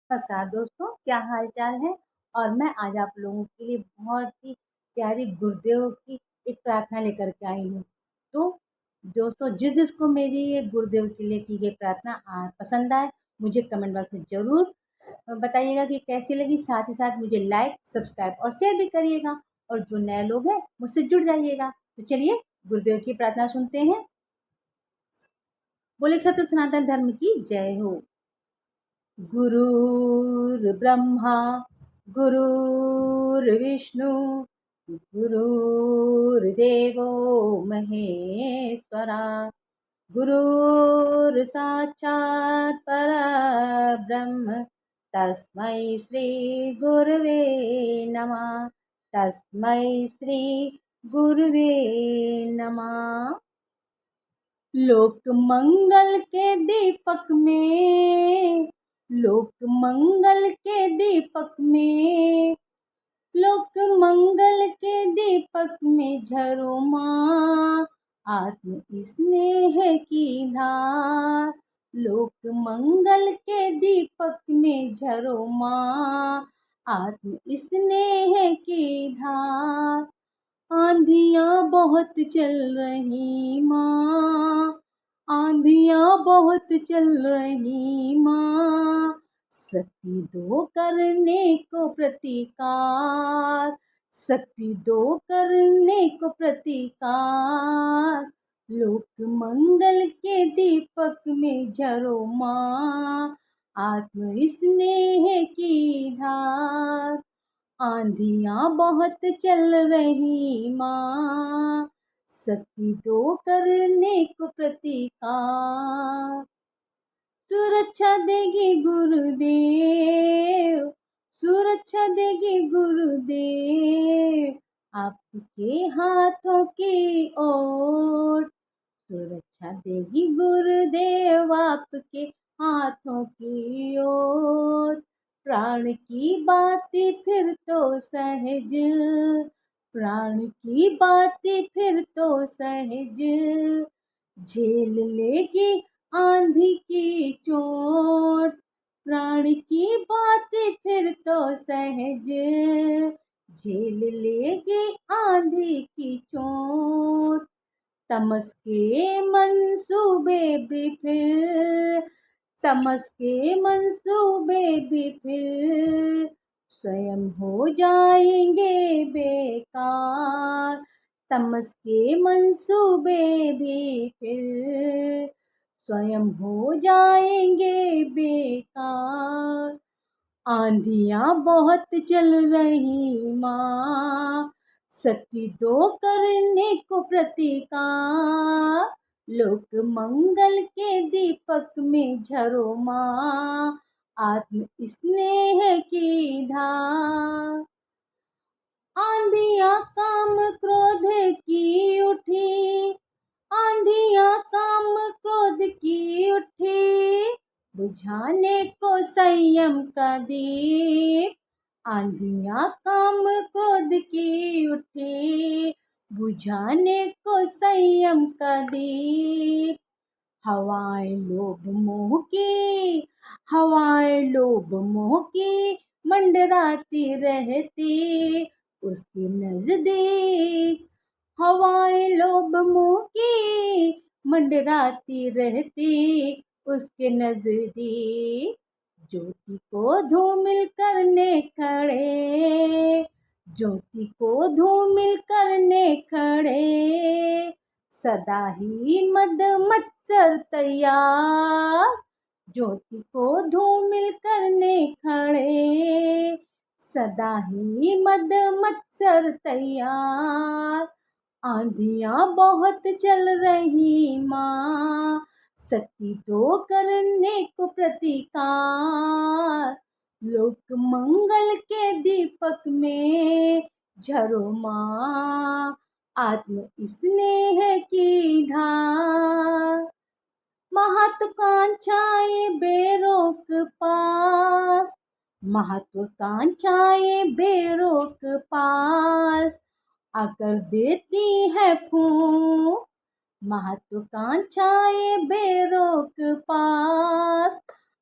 नमस्कार दोस्तों, क्या हाल चाल है। और मैं आज आप लोगों के लिए बहुत ही प्यारी गुरुदेव की एक प्रार्थना लेकर के आई हूँ। तो दोस्तों, जिस जिसको मेरी ये गुरुदेव के लिए की गई प्रार्थना पसंद आए, मुझे कमेंट बॉक्स में ज़रूर बताइएगा कि कैसी लगी। साथ ही साथ मुझे लाइक, सब्सक्राइब और शेयर भी करिएगा। और जो नए लोग हैं, मुझसे जुड़ जाइएगा। तो चलिए गुरुदेव की प्रार्थना सुनते हैं। बोले सत्य सनातन धर्म की जय हो। गुरुर्ब्रह्मा गुरुर्विष्णु गुरुर्देवो महेश्वरा गुरुर्साक्षात् परब्रह्म तस्मै श्री गुरवे नमः। तस्मै श्री गुरवे नमः। लोक मंगल के दीपक में, लोक मंगल के दीपक में, लोक मंगल के दीपक में झरो माँ आत्म स्नेह की धार। लोक मंगल के दीपक में झरो माँ आत्म स्नेह की धार। आंधियाँ बहुत चल रही माँ, आंधियाँ बहुत चल रही माँ, शक्ति दो करने को प्रतिकार, शक्ति दो करने को प्रतिकार। लोक मंगल के दीपक में झरो माँ आत्म स्नेह की धार। आंधियाँ बहुत चल रही माँ, शक्ति दो करने को प्रतिकार। सुरक्षा देगी गुरुदेव, सुरक्षा देगी गुरुदेव, आपके हाथों की ओर। सुरक्षा देगी गुरुदेव आपके हाथों की ओर। प्राण की बातें फिर तो सहज, प्राण की बातें फिर तो सहज, झेल लेगी आंधी की चोट। प्राण की बातें फिर तो सहज, झेल लेगी आंधी की चोट। तमस के मंसूबे भी फिर, तमस के मंसूबे भी फिर स्वयं हो जाएंगे बेकार। तमस के मंसूबे भी फिर स्वयं हो जाएंगे बेकार। आंधियाँ बहुत चल रही माँ, शक्ति दो करने को प्रतिकार। लोक मंगल के दीपक में झरो माँ आत्म स्नेह की धार। आंधियाँ काम क्रोध की उठी, आंधियाँ काम क्रोध की उठी, बुझाने को संयम का दीप। आंधियाँ काम क्रोध की उठी, बुझाने को संयम का दीप। हवाएं लोभ मोह की, हवाएं लोभ मोह की मंडराती रहती उसके नजदीक। हवाएं लोभ मोह की मंडराती रहती उसके नजदीक। ज्योति को धूमिल करने खड़े, ज्योति को धूमिल करने खड़े, सदा ही मद मत्सर तैयार। ज्योति को धूमिल करने खड़े, सदा ही मद मत्सर तैयार। आंधियाँ बहुत चल रही माँ, शक्ति दो करने को प्रतिकार। लोक मंगल के दीपक में झरो माँ आत्म स्नेह की धार। महत्वाकांक्षाएं बेरोक पास, महत्वाकांक्षाएं बेरोक पास आकर देती है फूंक। महत्वाकांक्षाएं बेरोक पास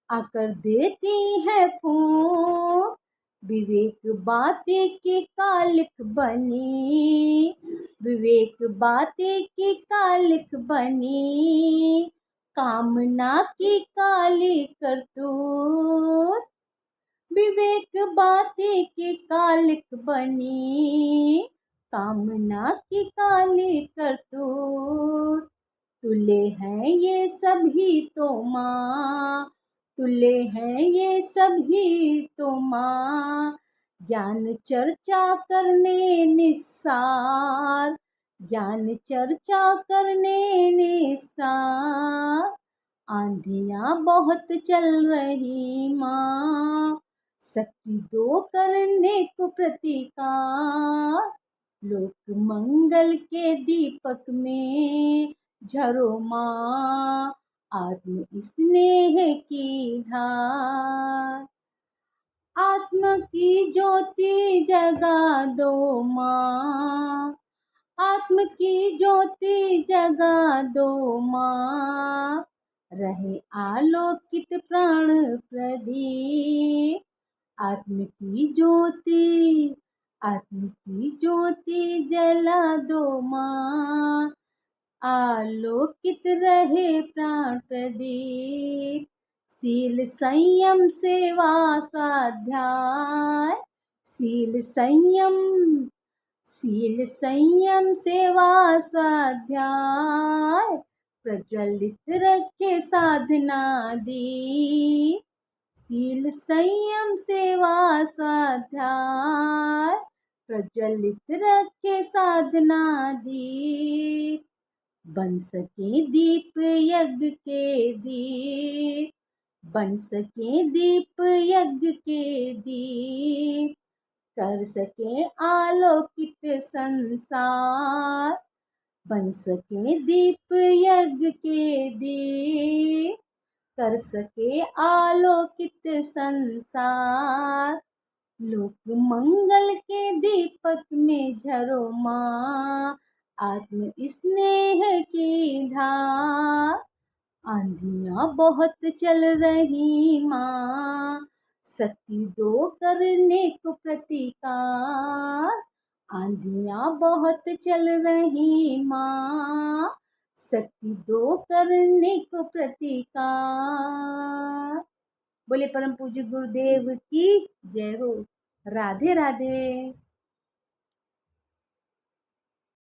आकर देती है फूंक, विवेक बातें की कालिक बनी, विवेक बातें की कालिक बनी, कामना की काली करतूत, विवेक बातें की कालिक बनी, कामना की काली करतूत। तुले हैं ये सभी तो माँ, तुले हैं ये सभी तो माँ, ज्ञान चर्चा करने निस्सार, ज्ञान चर्चा करने निस्सार। आंधियाँ बहुत चल रही माँ, शक्ति दो करने को प्रतिकार, लोक मंगल के दीपक में झरो माँ, आत्म स्नेह की धार। आत्म की ज्योति जगा दो माँ, आत्म की ज्योति जगा दो माँ, रहे आलोकित प्राण प्रदीप। आत्म की ज्योति, आत्म की ज्योति जला दो माँ, आलोकित रहे प्राण प्रदीप। शील संयम सेवा स्वाध्याय, शील संयम, शील संयम सेवा स्वाध्याय, प्रज्वलित रखे साधना दीप। शील संयम सेवा स्वाध्याय, प्रज्वलित रखे साधना दीप। बन सके दीप यज्ञ के दीप, बन सके दीप यज्ञ के दीप, कर सके आलोकित संसार। बन सके दीप यज्ञ के दीप, कर सके आलोकित संसार। लोक मंगल के दीपक में झरो माँ, आत्म स्नेह की धार। आंधियाँ बहुत चल रही माँ, शक्ति दो करने को प्रतिकार। आंधियाँ बहुत चल रही माँ, शक्ति दो करने को प्रतिकार। बोले परम पूज्य गुरुदेव की जय हो। राधे राधे।